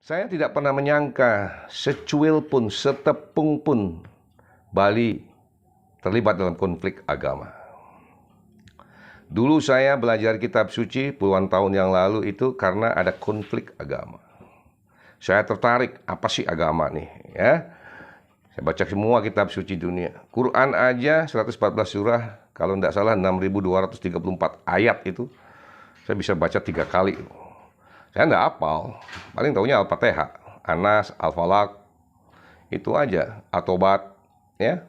Saya tidak pernah menyangka secuil pun, setepung pun Bali terlibat dalam konflik agama. Dulu saya belajar kitab suci puluhan tahun yang lalu itu karena ada konflik agama. Saya tertarik, apa sih agama nih? Ya, saya baca semua kitab suci dunia. Quran aja 114 surah, kalau tidak salah 6.234 ayat itu. Saya bisa baca 3 kali. Saya nggak hafal, paling tahunya Al-Fatihah, Anas, Al-Falaq, itu aja, At-Tobat, ya.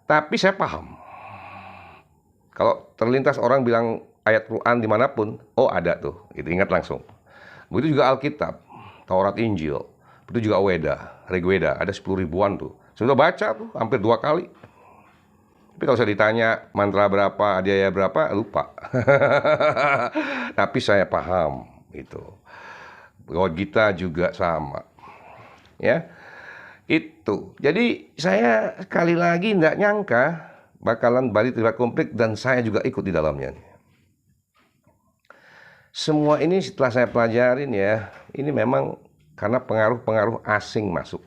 Tapi saya paham. Kalau terlintas orang bilang ayat Quran dimanapun, oh ada tuh, itu ingat langsung. Begitu juga Alkitab, Taurat, Injil, itu juga Weda, Rigweda, ada 10 ribuan tuh. Sudah baca tuh, hampir 2 kali. Tapi kalau saya ditanya mantra berapa, adhyaya berapa, lupa. Tapi saya paham itu. Bhagavad Gita juga sama. Ya. Itu. Jadi saya sekali lagi tidak nyangka bakalan Bali terlibat konflik dan saya juga ikut di dalamnya. Semua ini setelah saya pelajarin ya, ini memang karena pengaruh-pengaruh asing masuk.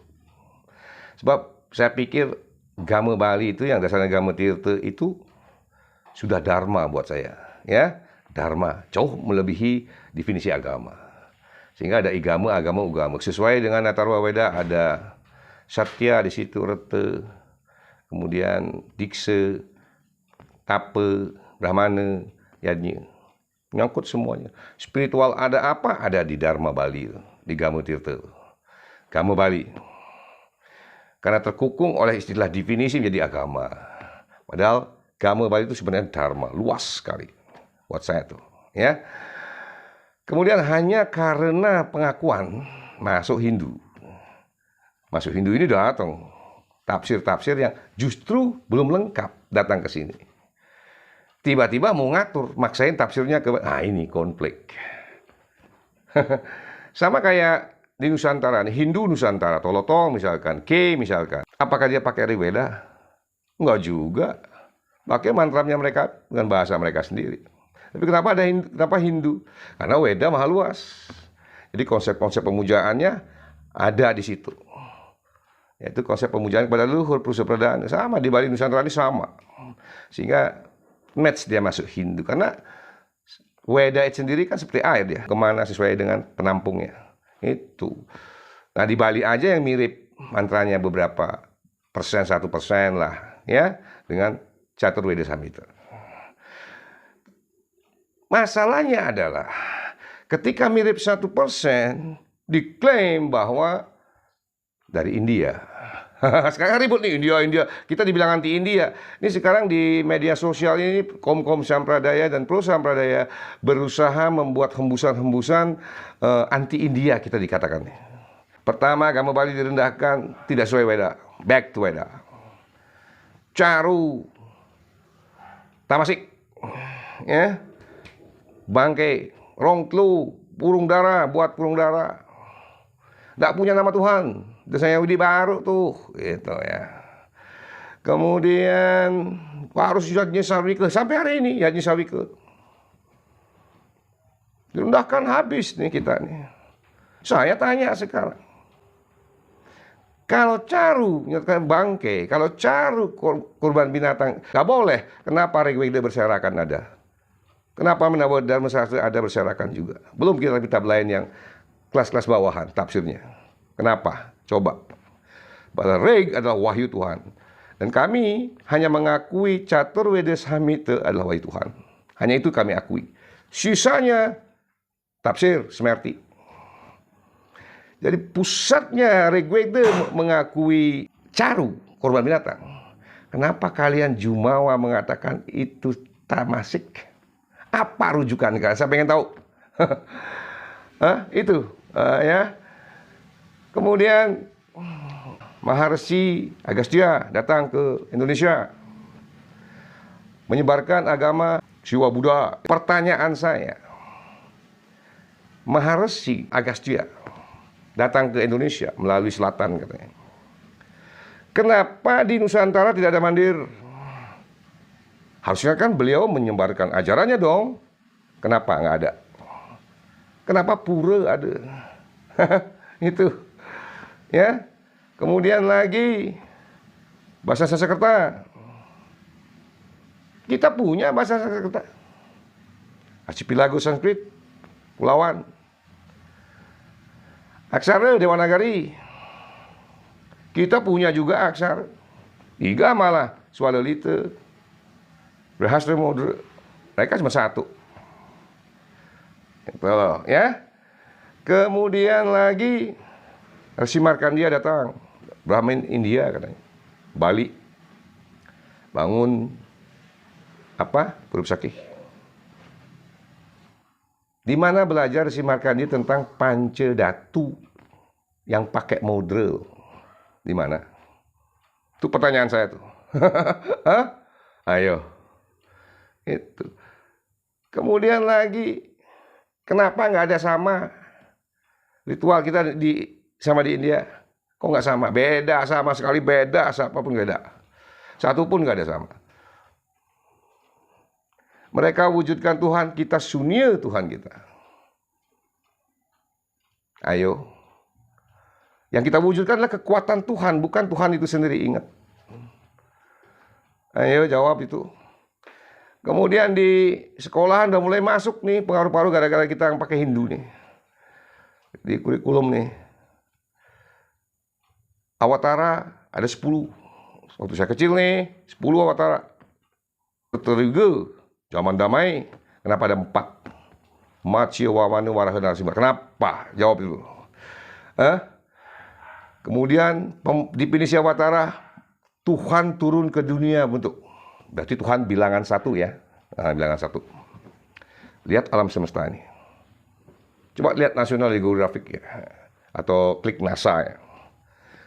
Sebab saya pikir Gama Bali itu yang dasarnya Gama Tirta itu sudah dharma buat saya, ya. Dharma jauh melebihi definisi agama. Sehingga ada igama, agama, ugama. Sesuai dengan Atharva Weda ada Satya di situ, Reta, kemudian Diksa, Tapa, Brahmana, Yajna. Nyangkut semuanya. Spiritual ada apa? Ada di Dharma Bali, di Gama Tirta. Gama Bali. Karena terkukung oleh istilah definisi menjadi agama. Padahal Gama Bali itu sebenarnya dharma, luas sekali buat saya tuh, ya. Kemudian hanya karena pengakuan masuk Hindu. Masuk Hindu ini datang tafsir-tafsir yang justru belum lengkap datang ke sini. Tiba-tiba mau ngatur, maksain tafsirnya ke ini konflik. Sama kayak di Nusantara, Hindu Nusantara, Tolotong misalkan, K misalkan. Apakah dia pakai Rigveda? Enggak juga. Pakai mantranya mereka dengan bahasa mereka sendiri. Tapi kenapa Hindu? Karena Weda maha luas. Jadi konsep-konsep pemujaannya ada di situ. Yaitu konsep pemujaan kepada leluhur, Purusa Pradana. Sama di Bali Nusantara ini sama. Sehingga match dia masuk Hindu. Karena Weda itu sendiri kan seperti air dia. Kemana sesuai dengan penampungnya. Itu. Nah di Bali aja yang mirip mantranya beberapa persen, 1% lah. Ya, dengan Caturveda Samhita. Masalahnya adalah ketika mirip 1% diklaim bahwa dari India. Sekarang ribut nih India. Kita dibilang anti India. Ini sekarang di media sosial ini Kom Sampradaya dan Pro Sampradaya berusaha membuat hembusan-hembusan anti India kita dikatakan. Pertama, Gama Bali direndahkan, tidak sesuai Weda. Back to Weda. Caru, tamasik, ya. Bangke, rongtlu, purung dara, buat purung dara. Nggak punya nama Tuhan. Desanya Widi baru tuh, gitu ya. Kemudian harus Yajna Sawika sampai hari ini Yajna Sawika. Direndahkan habis nih kita nih. Saya tanya sekarang. Kalau caru, nyatakan bangke, kalau caru kurban binatang, nggak boleh. Kenapa Rigveda berserakan ada? Kenapa Menawar Dharma Sastra ada berserakan juga? Belum kitab-kitab lain yang kelas-kelas bawahan tafsirnya. Kenapa? Coba. Bahwa Rig adalah wahyu Tuhan. Dan kami hanya mengakui Caturveda Samhita adalah wahyu Tuhan. Hanya itu kami akui. Sisanya tafsir Semerti. Jadi pusatnya Rigveda mengakui caru, korban binatang. Kenapa kalian Jumawa mengatakan itu tamasik? Apa rujukan kalian? Saya pengen tahu. Itu ya. Kemudian Maharshi Agastya datang ke Indonesia menyebarkan agama Siwa Buddha. Pertanyaan saya, Maharshi Agastya datang ke Indonesia melalui selatan katanya. Kenapa di Nusantara tidak ada mandir? Harusnya kan beliau menyebarkan ajarannya dong. Kenapa nggak ada? Kenapa pura ada? Itu, ya. Kemudian lagi bahasa Sanskerta. Kita punya bahasa Sanskerta. Archipelago Sanskrit, Pulauan. Aksara Dewanagari. Kita punya juga aksara. Iga malah Swalalita, Brahastra Modra. Mereka cuma satu. Itu loh, ya. Kemudian lagi Resi Markandeya datang, Brahmin India katanya, Bali, bangun apa? Purusakti. Di mana belajar Resi Markandeya tentang Pancadhatu yang pakai modra? Di mana? Itu pertanyaan saya tuh. Hah? Ayo. Itu. Kemudian lagi, kenapa nggak ada sama ritual kita sama di India? Kok nggak sama? Beda sama sekali, beda, apapun beda. Satu pun nggak ada sama. Mereka wujudkan Tuhan, kita sunia Tuhan kita. Ayo. Yang kita wujudkan adalah kekuatan Tuhan, bukan Tuhan itu sendiri, ingat. Ayo jawab itu. Kemudian di sekolahan udah mulai masuk nih pengaruh-pengaruh gara-gara kita yang pakai Hindu nih. Di kurikulum nih. Awatara ada 10. Waktu saya kecil nih, 10 awatara. Teriga, zaman damai, kenapa ada 4? Matsya, Wamana, Waraha, Narasimha. Kenapa? Jawab itu. Kemudian definisi awatara, Tuhan turun ke dunia bentuk. Berarti Tuhan bilangan 1 ya. Nah, bilangan 1. Lihat alam semesta ini. Coba lihat National Geographic ya. Atau klik NASA ya.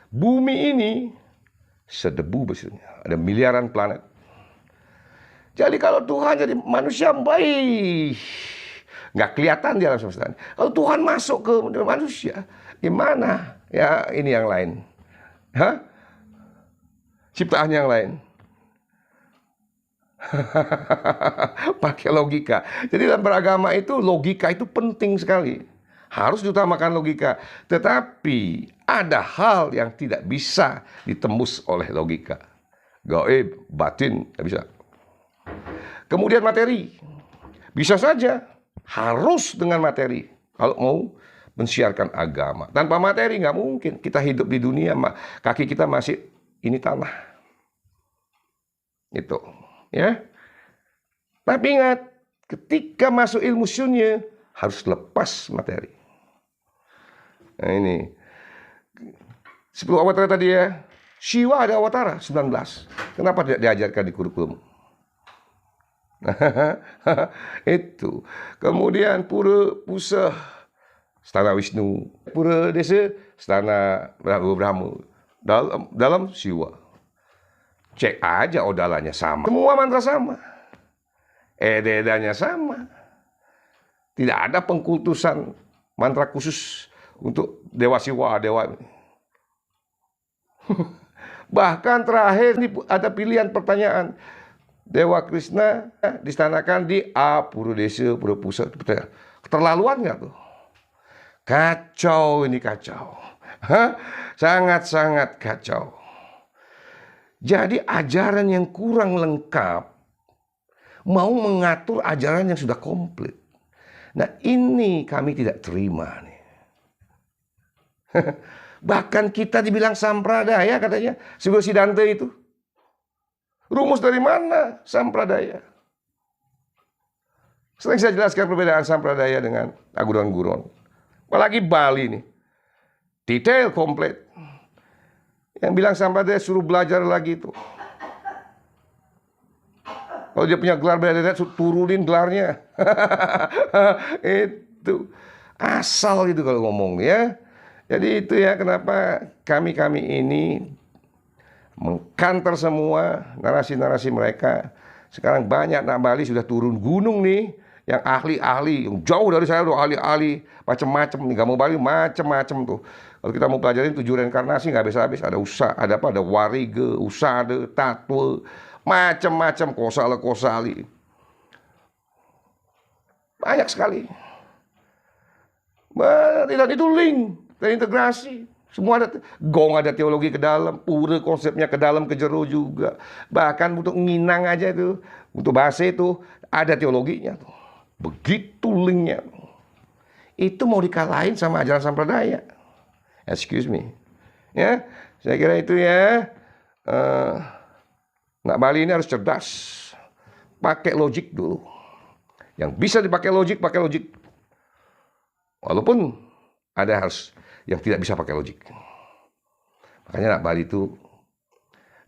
Bumi ini sedebu besarnya. Ada miliaran planet. Jadi kalau Tuhan jadi manusia baik, nggak kelihatan di alam semesta ini. Kalau Tuhan masuk ke manusia, gimana? Ya ini yang lain. Hah? Ciptaan yang lain. Pakai logika. Jadi dalam beragama itu logika itu penting sekali. Harus diutamakan logika. Tetapi ada hal yang tidak bisa ditembus oleh logika. Gaib, batin, tidak bisa. Kemudian materi. Bisa saja. Harus dengan materi. Kalau mau mensiarkan agama. Tanpa materi nggak mungkin. Kita hidup di dunia, kaki kita masih ini tanah. Itu. Ya. Tapi ingat, ketika masuk ilmu sunya harus lepas materi. Nah ini 10 awatara tadi ya. Shiva ada awatara 19. Kenapa tidak diajarkan di kurikulum? Itu. Kemudian Pura Pusa Stana Wisnu, Pura Desa Stana Brahma. Dalam Shiva. Cek aja odalanya sama. Semua mantra sama. Ededanya sama. Tidak ada pengkultusan mantra khusus untuk Dewa Siwa, Dewa. Bahkan terakhir ada pilihan pertanyaan. Dewa Krishna distanakan di Pura Desa, Pura Pusat. Keterlaluan nggak tuh? Kacau ini, kacau. Sangat-sangat kacau. Jadi ajaran yang kurang lengkap mau mengatur ajaran yang sudah komplit. Nah ini kami tidak terima nih. Bahkan kita dibilang sampradaya katanya. Sebelum Siddhanta itu. Rumus dari mana sampradaya? Sering saya jelaskan perbedaan sampradaya dengan Aguran Guron. Apalagi Bali nih. Detail komplit. Yang bilang sampradaya suruh belajar lagi itu. Kalau dia punya gelar beda-beda, turunin gelarnya. Itu asal itu kalau ngomong ya. Jadi itu ya kenapa kami ini mengkanter semua narasi-narasi mereka. Sekarang banyak anak Bali sudah turun gunung nih, yang ahli-ahli, yang jauh dari saya udah ahli-ahli, macam-macam nih, Gamo Bali macam-macam tuh. Kalau kita mau pelajarin 7 reinkarnasi nggak habis-habis, ada usaha, ada apa, ada wariga, usada, tatwa, macam-macam, kosala-kosali. Banyak sekali. Dan itu link. terintegrasi. Semua ada, gong ada teologi ke dalam, pura konsepnya ke dalam, ke jero juga. Bahkan untuk nginang aja itu, untuk bahasa itu ada teologinya tuh. Begitu linknya. Itu mau dikalahin sama ajaran sampradaya. Excuse me. Ya, saya kira itu ya. Nak Bali ini harus cerdas. Pakai logik dulu. Yang bisa dipakai logik, pakai logik. Walaupun ada harus yang tidak bisa pakai logik. Makanya nak Bali itu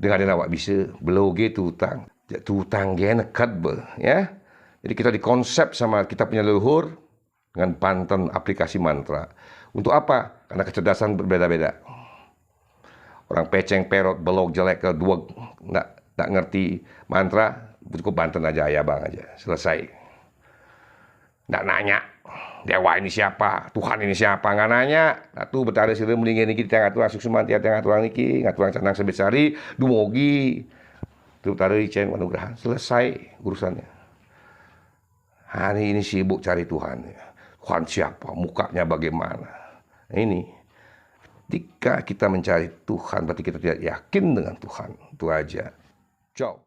dengan dia awak bisa beloge tutang. Tutang dia nekat be, ya. Jadi kita dikonsep sama kita punya leluhur dengan pantun aplikasi mantra. Untuk apa? Karena kecerdasan berbeda-beda. Orang peceng, perot, belok, jelek, kedua nggak ngerti mantra, cukup banten aja, ya bang aja, selesai. Nggak nanya, dewa ini siapa, Tuhan ini siapa, nggak nanya. Tuh betara sila melingin niki tiang aturan suksuman tiang aturan niki, ngaturan canang sebesari, dumogi. Tuh betara icen manugrahan, selesai urusannya. Hari ini sibuk cari Tuhan. Tuhan siapa, mukanya bagaimana. Ini, ketika kita mencari Tuhan, berarti kita tidak yakin dengan Tuhan. Itu aja. Ciao.